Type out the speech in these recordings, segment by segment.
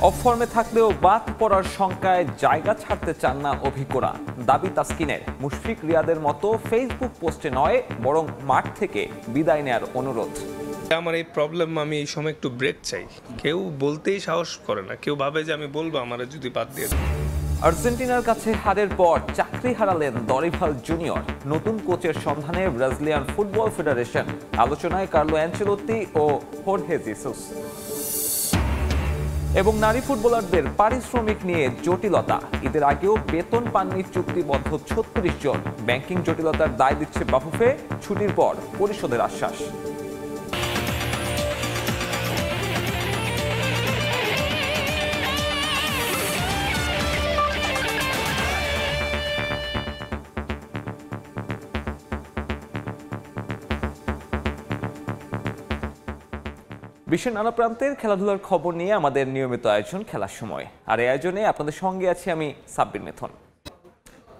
Of ফর্মে থাকলেও বাদ পড়ার শঙ্কায় জায়গা ছাড়তে চান না অভিজ্ঞরা। দাবি তাসকিনের, মুশফিক রিয়াদের মতো ফেসবুক পোস্টে নয়, বরং মাঠ থেকে বিদায় নেয়ার অনুরোধ। আমার এই প্রবলেম, আমি এই সময় একটু ব্রেক চাই। কেউ বলতেই সাহস করে না, কেউ ভাবে যে আমি বলবো আমার যদি বাদ দিয়ে দেয়। আর্জেন্টিনার কাছে হারের পর চাকরি হারালেন দরিভাল জুনিয়র। নতুন কোচের সন্ধানে ব্রাজিলিয়ান ফুটবল ফেডারেশন। আলোচনায় কার্লো অ্যানচেলোত্তি ও হোর্হে জিসুস। এবং নারী ফুটবলারদের পারিশ্রমিক নিয়ে জটিলতা। ঈদের আগেও বেতন পাননি চুক্তিবদ্ধ ৩৬ জন। ব্যাংকিং জটিলতার দায় দিচ্ছে বাফুফে। ছুটির পর পরিশোধের আশ্বাস। বিশ্বের নানা প্রান্তের খেলাধুলার খবর নিয়ে আমাদের নিয়মিত আয়োজন খেলার সময়। আর এই আয়োজনে আপনাদের সঙ্গে আছি আমি সাব্বির মিথুন।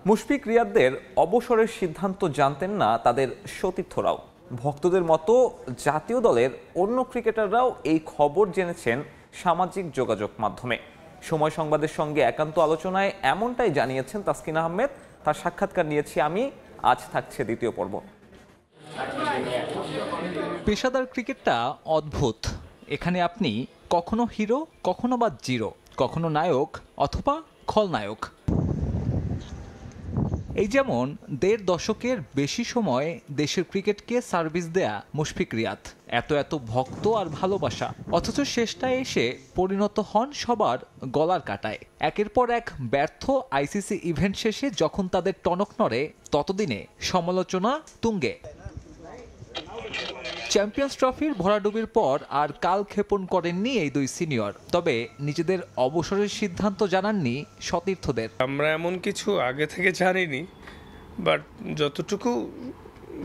মুশফিক রিয়াদদের অবসরের সিদ্ধান্ত জানতেন না তাদের সতীর্থরাও। ভক্তদের মতো জাতীয় দলের অন্য ক্রিকেটাররাও এই খবর জেনেছেন সামাজিক যোগাযোগ মাধ্যমে। সময় সংবাদের সঙ্গে একান্ত আলোচনায় এমনটাই জানিয়েছেন তাসকিন আহমেদ। তার সাক্ষাৎকার নিয়েছি আমি। আজ থাকছে দ্বিতীয় পর্ব। পেশাদার ক্রিকেটটা অদ্ভুত। এখানে আপনি কখনো হিরো, কখনো বা জিরো, কখনো নায়ক অথবা খলনায়ক। এই যেমন ১.৫ দশকের বেশি সময় দেশের ক্রিকেটকে সার্ভিস দেয়া মুশফিক রিয়াদ। এত ভক্ত আর ভালোবাসা, অথচ শেষটায় এসে পরিণত হন সবার গলার কাটায়। একের পর এক ব্যর্থ আইসিসি ইভেন্ট শেষে যখন তাদের টনক নড়ে, ততদিনে সমালোচনা তুঙ্গে। চ্যাম্পিয়ন্স ট্রফির ভরাডুবির পর আর কাল ক্ষেপণ করেননি এই দুই সিনিয়র। তবে নিজেদের অবসরের সিদ্ধান্ত জানাননি সতীর্থদের। আমরা এমন কিছু আগে থেকে জানিনি, বাট যতটুকু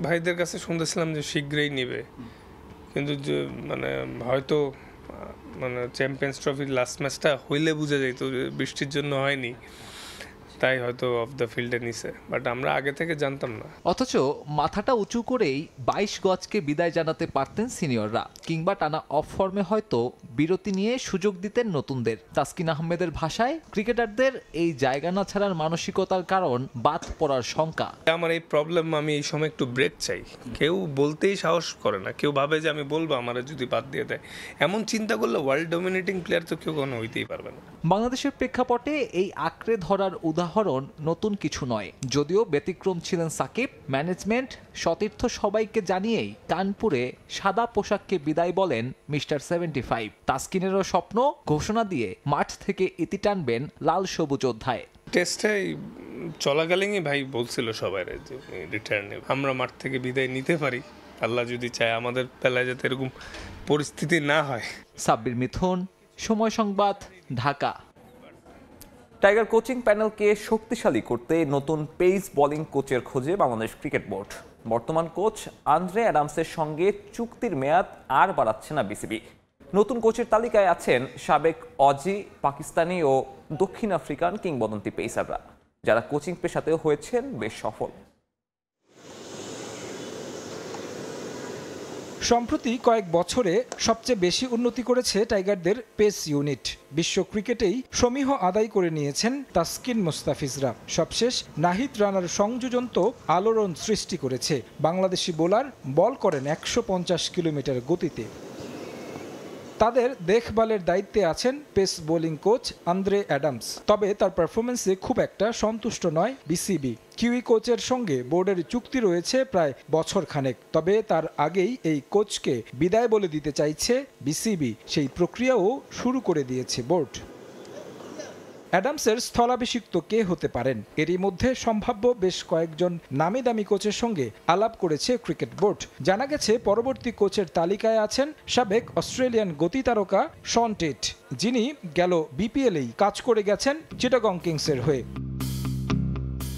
ভাইদের কাছে শুনতেছিলাম যে শীঘ্রই নেবে, কিন্তু মানে হয়তো চ্যাম্পিয়ন্স ট্রফির লাস্ট ম্যাচটা হইলে বুঝে যেত, বৃষ্টির জন্য হয়নি, তাই হয়তো অফ দ্য ফিল্ডে নিছে, বাট আমরা আগে থেকে জানতাম না। অথচ মাথাটা উঁচু করেই ২২ গজকে বিদায় জানাতে পারতেন সিনিয়ররা, কিংবা টানা অফ ফর্মে হয়তো বিরতি নিয়ে সুযোগ দিতেন নতুনদের। তাসকিন আহমেদের ভাষায়, ক্রিকেটারদের এই জায়গা না ছাড়ার মানসিকতার কারণ বাদ পড়ার শঙ্কা। আমার এই প্রবলেম, আমি এই সময় একটু ব্রেক চাই। কেউ বলতেই সাহস করে না, কেউ ভাবে যে আমি বলবো আমার যদি বাদ দিয়ে দেয়। এমন চিন্তা করলে ওয়ার্ল্ড ডমিনেটিং প্লেয়ার তো কেউ কোনো হইতেই পারবে না। বাংলাদেশের প্রেক্ষাপটে এই আঁকড়ে ধরার উদাহরণ নতুন কিছু নয়। যদিও ব্যতিক্রম ছিলেন সাকিব, ম্যানেজমেন্ট, সতীর্থ সবাইকে জানিয়েই কানপুরে সাদা পোশাককে বিদায় বলেন মিস্টার ৭৫। তাসকিনেরও স্বপ্ন, ঘোষণা দিয়ে মাঠ থেকে ইতি টানবেন লাল সবুজ অধ্যায়। টেস্টে চলাকালীনই ভাই বলছিল সবাই যে রিটায়ার নেব, আমরা মাঠ থেকে বিদায় নিতে পারি, আল্লাহ যদি চায় আমাদের বেলায় যাতে এরকম পরিস্থিতি না হয়। সাব্বির মিথুন, সময় সংবাদ, ঢাকা। টাইগার কোচিং প্যানেলকে শক্তিশালী করতে নতুন পেস বোলিং কোচের খোঁজে বাংলাদেশ ক্রিকেট বোর্ড। বর্তমান কোচ আন্দ্রে অ্যাডামসের সঙ্গে চুক্তির মেয়াদ আর বাড়াচ্ছে না বিসিবি। নতুন কোচের তালিকায় আছেন সাবেক অজি, পাকিস্তানি ও দক্ষিণ আফ্রিকান কিংবদন্তি পেসাররা, যারা কোচিং পেশাতেও হয়েছেন বেশ সফল। সম্প্রতি কয়েক বছরে সবচেয়ে বেশি উন্নতি করেছে টাইগারদের পেস ইউনিট। বিশ্ব ক্রিকেটেই সমীহ আদায় করে নিয়েছেন তাসকিন মুস্তাফিজরা। সবশেষ নাহিদ রানার সংযোজন তো আলোড়ন সৃষ্টি করেছে। বাংলাদেশি বোলার বল করেন ১৫০ কিলোমিটার গতিতে। তাদের দেখভালের দায়িত্বে আছেন pace bowling coach Andre Adams. তবে তার পারফরমেন্সে খুব একটা সন্তুষ্ট নয় বিসিবি। কিউই কোচের সঙ্গে বোর্ডের চুক্তি রয়েছে প্রায় বছর খানেক। তবে তার আগেই এই কোচকে বিদায় বলে দিতে চাইছে বিসিবি। সেই প্রক্রিয়াও শুরু করে দিয়েছে বোর্ড। অ্যাডামসের স্থলাভিষিক্ত কে হতে পারেন? এরই মধ্যে সম্ভাব্য বেশ কয়েকজন নামি দামি কোচের সঙ্গে আলাপ করেছে ক্রিকেট বোর্ড। জানা গেছে পরবর্তী কোচের তালিকায় আছেন সাবেক অস্ট্রেলিয়ান গতি তারকা শন টেট, যিনি গেল বিপিএলেই কাজ করে গেছেন চিটাগং কিংসের হয়ে।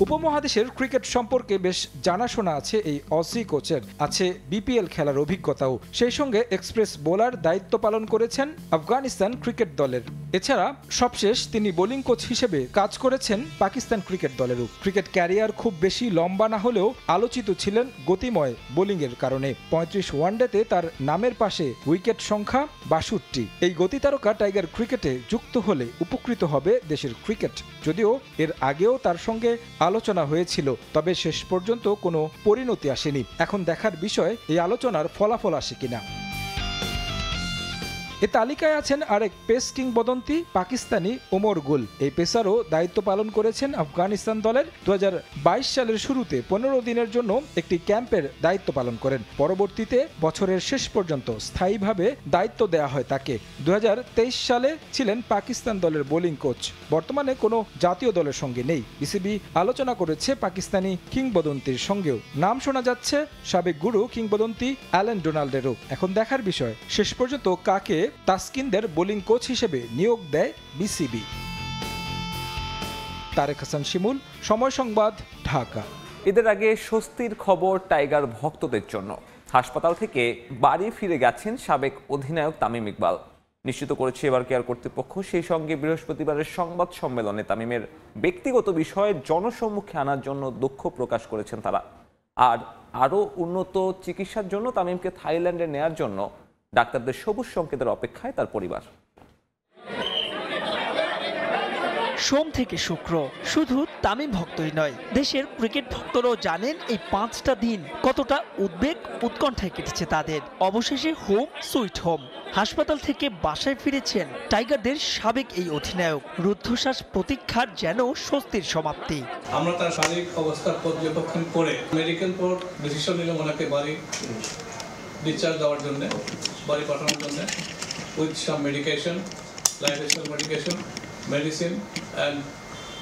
উপমহাদেশের ক্রিকেট সম্পর্কে বেশ জানাশোনা আছে এই অসি কোচের। আছে বিপিএল খেলার অভিজ্ঞতাও। সেই সঙ্গে এক্সপ্রেস বোলার দায়িত্ব পালন করেছেন আফগানিস্তান ক্রিকেট দলের। এছাড়া সবশেষ তিনি বোলিং কোচ হিসেবে কাজ করেছেন পাকিস্তান ক্রিকেট দলেরও। ক্রিকেট ক্যারিয়ার খুব বেশি লম্বা না হলেও আলোচিত ছিলেন গতিময় বোলিংয়ের কারণে। 35 ওয়ানডেতে তার নামের পাশে উইকেট সংখ্যা 62। এই গতি তারকা টাইগার ক্রিকেটে যুক্ত হলে উপকৃত হবে দেশের ক্রিকেট। যদিও এর আগেও তার সঙ্গে আলোচনা হয়েছিল, তবে শেষ পর্যন্ত কোনো পরিণতি আসেনি। এখন দেখার বিষয় এই আলোচনার ফলাফল আসে কিনা। এ তালিকায় আছেন আরেক পেস কিংবদন্তি পাকিস্তানি ওমর গুল। এই পেসারও দায়িত্ব পালন করেছেন আফগানিস্তান দলের। 2022 সালের শুরুতে 15 দিনের জন্য একটি ক্যাম্পের দায়িত্ব পালন করেন। পরবর্তীতে বছরের শেষ পর্যন্ত স্থায়ীভাবে দায়িত্ব দেওয়া হয় তাকে। 2023 সালে ছিলেন পাকিস্তান দলের বোলিং কোচ। বর্তমানে কোনো জাতীয় দলের সঙ্গে নেই। বিসিবি আলোচনা করেছে পাকিস্তানি কিংবদন্তির সঙ্গেও। নাম শোনা যাচ্ছে সাবেক গুরু কিংবদন্তি অ্যালেন ডোনাল্ডেরও। এখন দেখার বিষয় শেষ পর্যন্ত কাকে তাসকিনদের বোলিং কোচ হিসেবে নিয়োগ দেয় বিসিবি। তারেক হাসান শিমুল, সময় সংবাদ, ঢাকা। ঈদের আগে স্বস্তির খবর টাইগার ভক্তদের জন্য। হাসপাতাল থেকে বাড়ি ফিরে গেছেন সাবেক অধিনায়ক তামিম ইকবাল। নিশ্চিত করেছে এবার কেয়ার কর্তৃপক্ষ। সেই সঙ্গে বৃহস্পতিবারের সংবাদ সম্মেলনে তামিমের ব্যক্তিগত বিষয়ে জনসম্মুখে আনার জন্য দুঃখ প্রকাশ করেছেন তারা। আর আরও উন্নত চিকিৎসার জন্য তামিমকে থাইল্যান্ডে নেয়ার জন্য ডাক্তারদের সবুজ সংকেতের অপেক্ষায় তার পরিবার। সোম থেকে শুক্র শুধু তামিম ভক্তই নয়, দেশের ক্রিকেট ভক্তরাও জানেন এই 5টা দিন কতটা উদ্বেগ উৎকণ্ঠায় কেটেছে তাদের। অবশেষে হোম সুইট হোম। হাসপাতাল থেকে বাসায় ফিরেছেন টাইগারদের সাবেক এই অধিনায়ক। রুদ্ধশ্বাস প্রতীক্ষার যেন স্বস্তির সমাপ্তি। আমরা তার শারীরিক অবস্থার পর্যবেক্ষণ করে মেডিকেল বোর্ড ডিসিশন নিল ওনাকে বাড়ি ডিসচার্জ দেওয়ার জন্য, বাড়ি পাঠানোর জন্য, with some medication, lifestyle medication, medicine and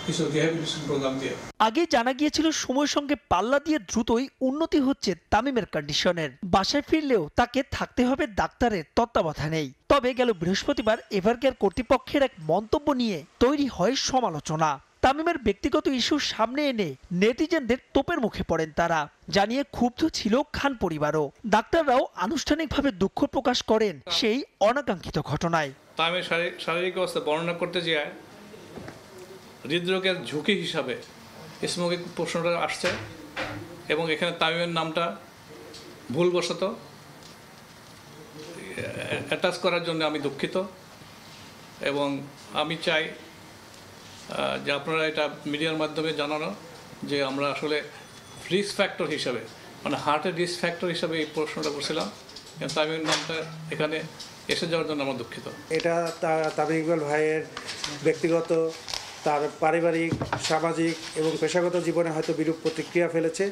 কিছু রিহ্যাবিলিটেশন প্রোগ্রাম দিয়ে। আগে জানা গিয়েছিল সময়ের সঙ্গে পাল্লা দিয়ে দ্রুতই উন্নতি হচ্ছে তামিমের কন্ডিশনের। বাসায় ফিরলেও তাকে থাকতে হবে ডাক্তারের তত্ত্বাবধানেই। তবে গেল বৃহস্পতিবার এভারকেয়ার কর্তৃপক্ষের এক মন্তব্য নিয়ে তৈরি হয় সমালোচনা। তামিমের ব্যক্তিগত ইস্যু সামনে এনে নেটিজেনদের তোপের মুখে পড়েন তারা। জানিয়ে ক্ষুব্ধ ছিল খান পরিবারও। ডাক্তাররাও আনুষ্ঠানিকভাবে দুঃখ প্রকাশ করেন সেই অনাকাঙ্ক্ষিত ঘটনায়। তামিমের শারীরিক অবস্থা বর্ণনা করতে যায় হৃদরোগের ঝুঁকি হিসাবে স্মোকিং প্রশ্নটা আসছে এবং এখানে তামিমের নামটা ভুলবশত অ্যাটাচ করার জন্য আমি দুঃখিত এবং আমি চাই যে আপনারা এটা মিডিয়ার মাধ্যমে জানানো যে আমরা আসলে রিস্ক ফ্যাক্টর হিসাবে, মানে হার্টের রিস্ক ফ্যাক্টর হিসাবে এই প্রশ্নটা করছিলাম। তামিমের নামটা এখানে এসে যাওয়ার জন্য আমরা দুঃখিত। এটা তামিম ইকবাল ভাইয়ের ব্যক্তিগত, তার পারিবারিক, সামাজিক এবং পেশাগত জীবনে হয়তো বিরূপ প্রতিক্রিয়া ফেলেছে।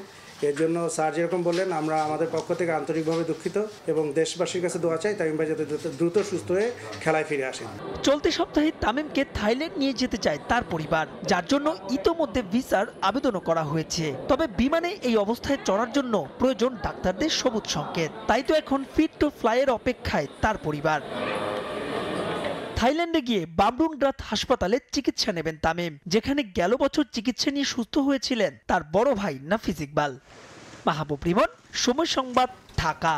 এর জন্য স্যার যেরকম বললেন, আমরা আমাদের পক্ষ থেকে আন্তরিকভাবে দুঃখিত এবং দেশবাসীর কাছে দোয়া চাই তামিম ভাই যাতে দ্রুত সুস্থ হয়ে খেলায় ফিরে আসেন। চলতি সপ্তাহে তামিমকে থাইল্যান্ড নিয়ে যেতে চায় তার পরিবার, যার জন্য ইতোমধ্যে ভিসার আবেদনও করা হয়েছে। তবে বিমানে এই অবস্থায় চড়ার জন্য প্রয়োজন ডাক্তারদের সবুজ সংকেত। তাই তো এখন ফিট টু ফ্লাইয়ের অপেক্ষায় তার পরিবার। থাইল্যান্ডে গিয়ে বামরুনগ্রাত হাসপাতালে চিকিৎসা নেবেন তামিম, যেখানে গেল বছর চিকিৎসা নিয়ে সুস্থ হয়েছিলেন তার বড় ভাই নাফিজ ইকবাল। মাহবুব রিমন, সময় সংবাদ, ঢাকা।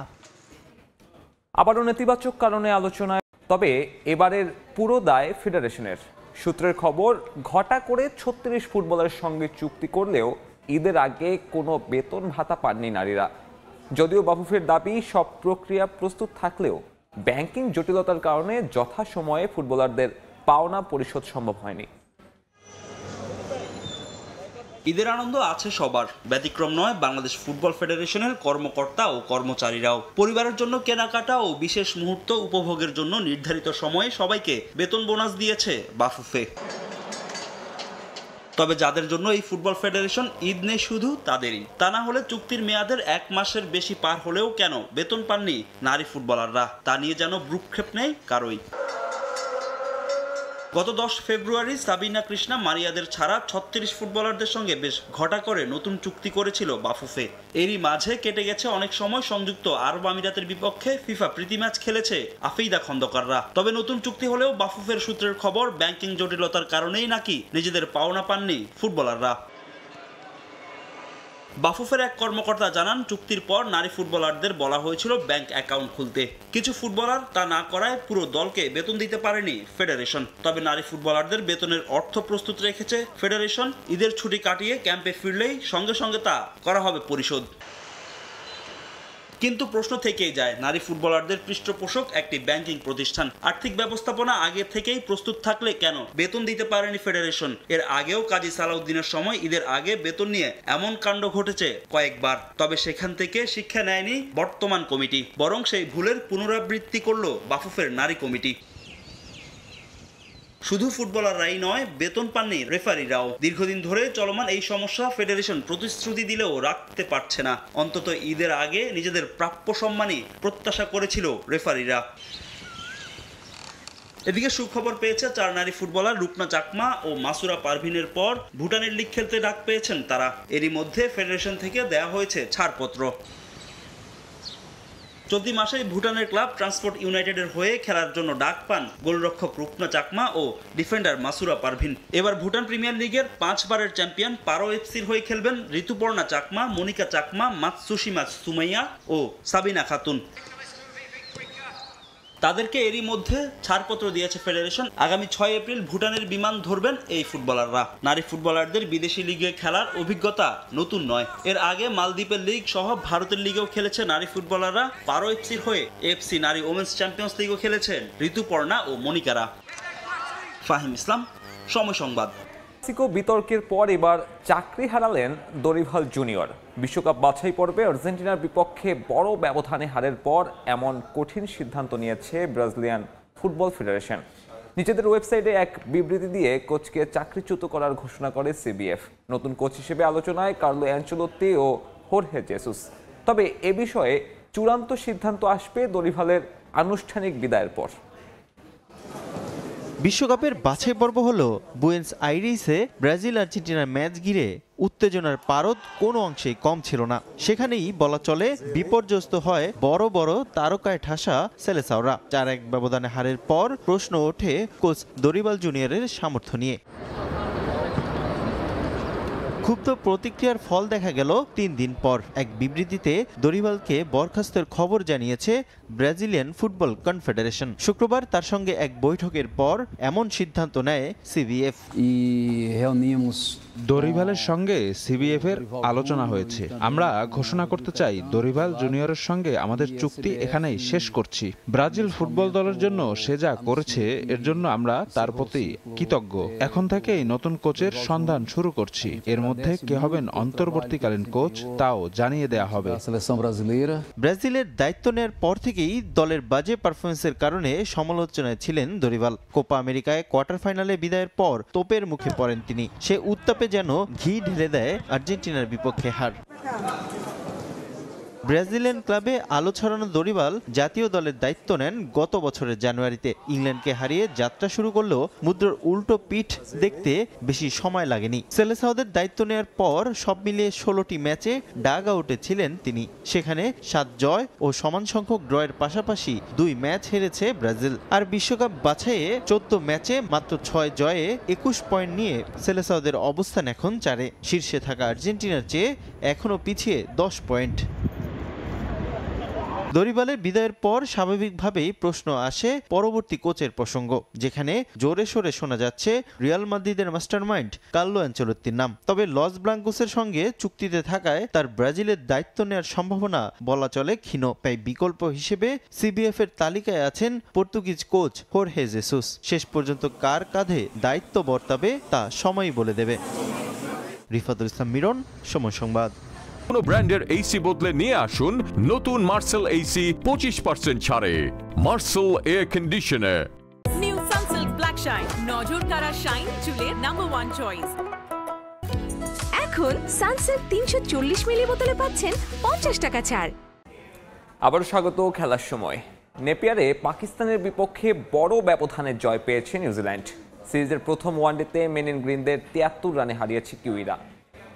আবারও নেতিবাচক কারণে আলোচনায়, তবে এবারের পুরো দায় ফেডারেশনের। সূত্রের খবর, ঘটা করে 36 ফুটবলারের সঙ্গে চুক্তি করলেও ঈদের আগে কোনো বেতন ভাতা পাননি নারীরা। যদিও বাফুফের দাবি সব প্রক্রিয়া প্রস্তুত থাকলেও ব্যাংকিং জটিলতার কারণে যথাসময়ে ফুটবলারদের পাওনা পরিশোধ সম্ভব হয়নি। ঈদের আনন্দ আছে সবার, ব্যতিক্রম নয় বাংলাদেশ ফুটবল ফেডারেশনের কর্মকর্তা ও কর্মচারীরাও। পরিবারের জন্য কেনাকাটা ও বিশেষ মুহূর্ত উপভোগের জন্য নির্ধারিত সময়ে সবাইকে বেতন বোনাস দিয়েছে বাফুফে। তবে যাদের জন্য এই ফুটবল ফেডারেশন ঈদ নেই শুধু তাদেরই। তা না হলে চুক্তির মেয়াদের 1 মাসের বেশি পার হলেও কেন বেতন পাননি নারী ফুটবলাররা, তা নিয়ে যেন ভ্রুক্ষেপ নেই কারোই। গত 10 ফেব্রুয়ারি সাবিনা কৃষ্ণা মারিয়াদের ছাড়া 36 ফুটবলারদের সঙ্গে বেশ ঘটা করে নতুন চুক্তি করেছিল বাফুফে। এরই মাঝে কেটে গেছে অনেক সময়। সংযুক্ত আরব আমিরাতের বিপক্ষে ফিফা প্রীতি ম্যাচ খেলেছে আফেইদা খন্দকাররা। তবে নতুন চুক্তি হলেও বাফুফের সূত্রের খবর, ব্যাংকিং জটিলতার কারণেই নাকি নিজেদের পাওনা পাননি ফুটবলাররা। বাফুফের এক কর্মকর্তা জানান, চুক্তির পর নারী ফুটবলারদের বলা হয়েছিল ব্যাংক অ্যাকাউন্ট খুলতে। কিছু ফুটবলার তা না করায় পুরো দলকে বেতন দিতে পারেনি ফেডারেশন। তবে নারী ফুটবলারদের বেতনের অর্থ প্রস্তুত রেখেছে ফেডারেশন। ঈদের ছুটি কাটিয়ে ক্যাম্পে ফিরলেই সঙ্গে সঙ্গে তা করা হবে পরিশোধ। কিন্তু প্রশ্ন থেকেই যায়, নারী ফুটবলারদের পৃষ্ঠপোষক একটি ব্যাংকিং প্রতিষ্ঠান। আর্থিক ব্যবস্থাপনা আগে থেকেই প্রস্তুত থাকলে কেন বেতন দিতে পারেনি ফেডারেশন? এর আগেও কাজী সালাউদ্দিনের সময় ঈদের আগে বেতন নিয়ে এমন কাণ্ড ঘটেছে কয়েকবার। তবে সেখান থেকে শিক্ষা নেয়নি বর্তমান কমিটি, বরং সেই ভুলের পুনরাবৃত্তি করল বাফুফের নারী কমিটি। শুধু ফুটবলাররাই নয়, বেতন পাননি রেফারিরাও। দীর্ঘদিন ধরে চলমান এই সমস্যা ফেডারেশন প্রতিশ্রুতি দিলেও রাখতে পারছে না। অন্তত ঈদের আগে নিজেদের প্রাপ্য সম্মানই প্রত্যাশা করেছিল রেফারিরা। এদিকে সুখবর পেয়েছে 4 নারী ফুটবলার রূপনা চাকমা ও মাসুরা পারভিনের পর ভুটানের লিগ খেলতে ডাক পেয়েছেন তারা। এরই মধ্যে ফেডারেশন থেকে দেয়া হয়েছে ছাড়পত্র। চলতি মাসেই ভুটানের ক্লাব ট্রান্সপোর্ট ইউনাইটেডের হয়ে খেলার জন্য ডাক পান গোলরক্ষক রূপনা চাকমা ও ডিফেন্ডার মাসুরা পারভিন। এবার ভুটান প্রিমিয়ার লিগের 5 বারের চ্যাম্পিয়ন পারো এফসির হয়ে খেলবেন ঋতুপর্ণা চাকমা, মনিকা চাকমা, মাতসুশিমা সুমাইয়া ও সাবিনা খাতুন। তাদেরকে এরই মধ্যে ছাড়পত্র দিয়েছে ফেডারেশন। আগামী 6 এপ্রিল ভুটানের বিমান ধরবেন এই ফুটবলাররা। নারী ফুটবলারদের বিদেশি লিগে খেলার অভিজ্ঞতা নতুন নয়। এর আগে মালদ্বীপের লিগ সহ ভারতের লিগেও খেলেছে নারী ফুটবলাররা। পারো এফসির হয়ে এফসি নারী ওমেন্স চ্যাম্পিয়ন্স লিগও খেলেছেন ঋতুপর্ণা ও মনিকারা। ফাহিম ইসলাম, সময় সংবাদ। মেক্সিকো বিতর্কের পর এবার চাকরি হারালেন দরিভাল জুনিয়র। বিশ্বকাপ বাছাই পর্বে আর্জেন্টিনার বিপক্ষে বড় ব্যবধানে হারের পর এমন কঠিন সিদ্ধান্ত নিয়েছে ব্রাজিলিয়ান ফুটবল ফেডারেশন। নিজেদের ওয়েবসাইটে এক বিবৃতি দিয়ে কোচকে চাকরিচ্যুত করার ঘোষণা করে সিবিএফ। নতুন কোচ হিসেবে আলোচনায় কার্লো অ্যানচেলোত্তি ও হোর্হে জেসুস। তবে এ বিষয়ে চূড়ান্ত সিদ্ধান্ত আসবে দরিভালের আনুষ্ঠানিক বিদায়ের পর। বিশ্বকাপের বাছাই পর্ব হলো বুয়েন্স আইরিসে ব্রাজিল আর্জেন্টিনার ম্যাচ ঘিরে উত্তেজনার পারদ কোনো অংশেই কম ছিল না। সেখানেই বলা চলে বিপর্যস্ত হয় বড় বড় তারকায় ঠাসা সেলেসাওরা। 4-1 ব্যবধানে হারের পর প্রশ্ন ওঠে কোচ দরিভাল জুনিয়রের সামর্থ্য নিয়ে। ক্ষুব্ধ প্রতিক্রিয়ার ফল দেখা গেল 3 দিন পর। এক বিবৃতিতে দরিভালকে বরখাস্তের খবর জানিয়েছে ব্রাজিলিয়ান ফুটবল কনফেডারেশন। শুক্রবার তার সঙ্গে এক বৈঠকের পর এমন সিদ্ধান্ত নেয় সিবিএফ। দরিভালের সঙ্গে সিবিএফ এর আলোচনা হয়েছে। আমরা ঘোষণা করতে চাই, দরিভাল জুনিয়রের সঙ্গে আমাদের চুক্তি এখানেই শেষ করছি। ব্রাজিল ফুটবল দলের জন্য সে যা করেছে এর জন্য আমরা তার প্রতি কৃতজ্ঞ। এখন থেকেই নতুন কোচের সন্ধান শুরু করছি। এর মধ্যে কে হবেন অন্তর্বর্তীকালীন কোচ তাও জানিয়ে দেয়া হবে। ব্রাজিলের দায়িত্ব নেওয়ার পর থেকেই দলের বাজে পারফরমেন্সের কারণে সমালোচনায় ছিলেন দরিভাল। কোপা আমেরিকায় কোয়ার্টার ফাইনালে বিদায়ের পর তোপের মুখে পড়েন তিনি। সে উত্তাপে যেন ঘি ঢেলে দেয় আর্জেন্টিনার বিপক্ষে হার। ব্রাজিলিয়ান ক্লাবে আলো ছড়ানো দরিভাল জাতীয় দলের দায়িত্ব নেন গত বছরের জানুয়ারিতে। ইংল্যান্ডকে হারিয়ে যাত্রা শুরু করলেও মুদ্রার উল্টো পিঠ দেখতে বেশি সময় লাগেনি। সেলেসাওদের দায়িত্ব নেওয়ার পর সব মিলিয়ে 16টি ম্যাচে ডাগ আউটে ছিলেন তিনি। সেখানে 7 জয় ও সমান সংখ্যক ড্রয়ের পাশাপাশি 2 ম্যাচ হেরেছে ব্রাজিল। আর বিশ্বকাপ বাছাইয়ে 14 ম্যাচে মাত্র 6 জয়ে 21 পয়েন্ট নিয়ে সেলেসাওদের অবস্থান এখন 4-এ। শীর্ষে থাকা আর্জেন্টিনার চেয়ে এখনও পিছিয়ে 10 পয়েন্ট। দরিভালের বিদায়ের পর স্বাভাবিকভাবেই প্রশ্ন আসে পরবর্তী কোচের প্রসঙ্গ, যেখানে জোরে সোরে শোনা যাচ্ছে রিয়াল মাদ্রিদের মাস্টারমাইন্ড কার্লো অ্যানচেলোত্তির নাম। তবে লস ব্লাঙ্কোসের সঙ্গে চুক্তিতে থাকায় তার ব্রাজিলের দায়িত্ব নেওয়ার সম্ভাবনা বলা চলে ক্ষীণ। তাই বিকল্প হিসেবে সিবিএফ এর তালিকায় আছেন পর্তুগিজ কোচ হোর্হে জেসুস। শেষ পর্যন্ত কার কাঁধে দায়িত্ব বর্তাবে তা সময়ই বলে দেবে। রিফাতুল ইসলাম মিরন, সময় সংবাদ। কোনো ব্র্যান্ডের এসি বদলে নিয়ে আসুন নতুন মার্সেল এসি 25% ছাড়ে। Marcel air conditioner. New Sunsilk black shine, নজর কাড়া শাইন চুলের নাম্বার 1 চয়েস। এখন সানসিল্ক 340 মিলি বোতলে পাচ্ছেন 50 টাকা ছাড়। আবারও স্বাগত খেলার সময়। নেপিয়ারে পাকিস্তানের বিপক্ষে বড় ব্যবধানে জয় পেয়েছে নিউজিল্যান্ড। সিরিজের প্রথম ওয়ানডেতে মেন ইন গ্রিনদের 73 রানে হারিয়েছে কিউইরা।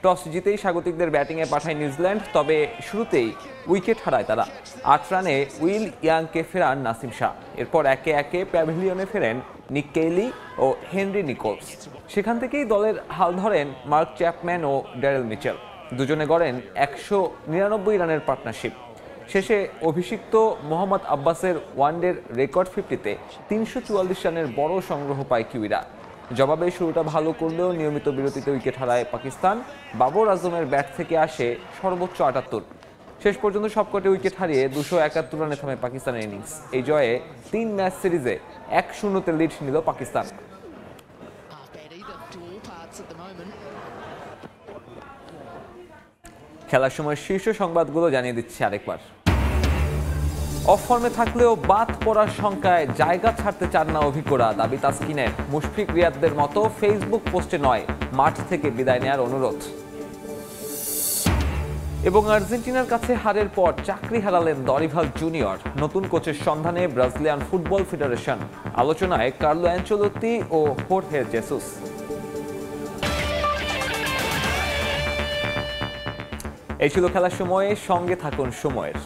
টস জিতেই স্বাগতিকদের ব্যাটিংয়ে পাঠায় নিউজিল্যান্ড, তবে শুরুতেই উইকেট হারায় তারা। 8 রানে উইল ইয়াংকে ফেরান নাসিম শাহ। এরপর একে একে প্যাভিলিয়নে ফেরেন নিক কেইলি ও হেনরি নিকোলস। সেখান থেকেই দলের হাল ধরেন মার্ক চ্যাপম্যান ও ড্যারেল মিচেল। দুজনে গড়েন 199 রানের পার্টনারশিপ। শেষে অভিষিক্ত মোহাম্মদ আব্বাসের ওয়ানডের রেকর্ড 50-তে 344 রানের বড় সংগ্রহ পায় কিউইরা। জবাবে শুরুটা ভালো করলেও নিয়মিত বিরতিতে উইকেট হারায় পাকিস্তান। বাবর আজমের ব্যাট থেকে আসে সর্বোচ্চ 78। শেষ পর্যন্ত সবকটি উইকেট হারিয়ে 271 রানে থামে পাকিস্তানের ইনিংস। এই জয়ে 3 ম্যাচ সিরিজে 1-0 লিড নিল পাকিস্তান। খেলার সময় শীর্ষ সংবাদগুলো জানিয়ে দিচ্ছি আরেকবার। অফ ফর্মে থাকলেও বাদ পড়ার শঙ্কায় জায়গা ছাড়তে চান না অভিজ্ঞরা, দাবি তাসকিনের। মুশফিক রিয়াদদের মতো ফেসবুক পোস্টে নয়, মাঠ থেকে বিদায় নেওয়ার অনুরোধ। এবং আর্জেন্টিনার কাছে হারের পর চাকরি হারালেন দরিভাল জুনিয়র। নতুন কোচের সন্ধানে ব্রাজিলিয়ান ফুটবল ফেডারেশন। আলোচনায় কার্লো অ্যানচেলোত্তি ও হোর্হে জেসুস। এই ছিল খেলার সময়ে, সঙ্গে থাকুন সময়ের।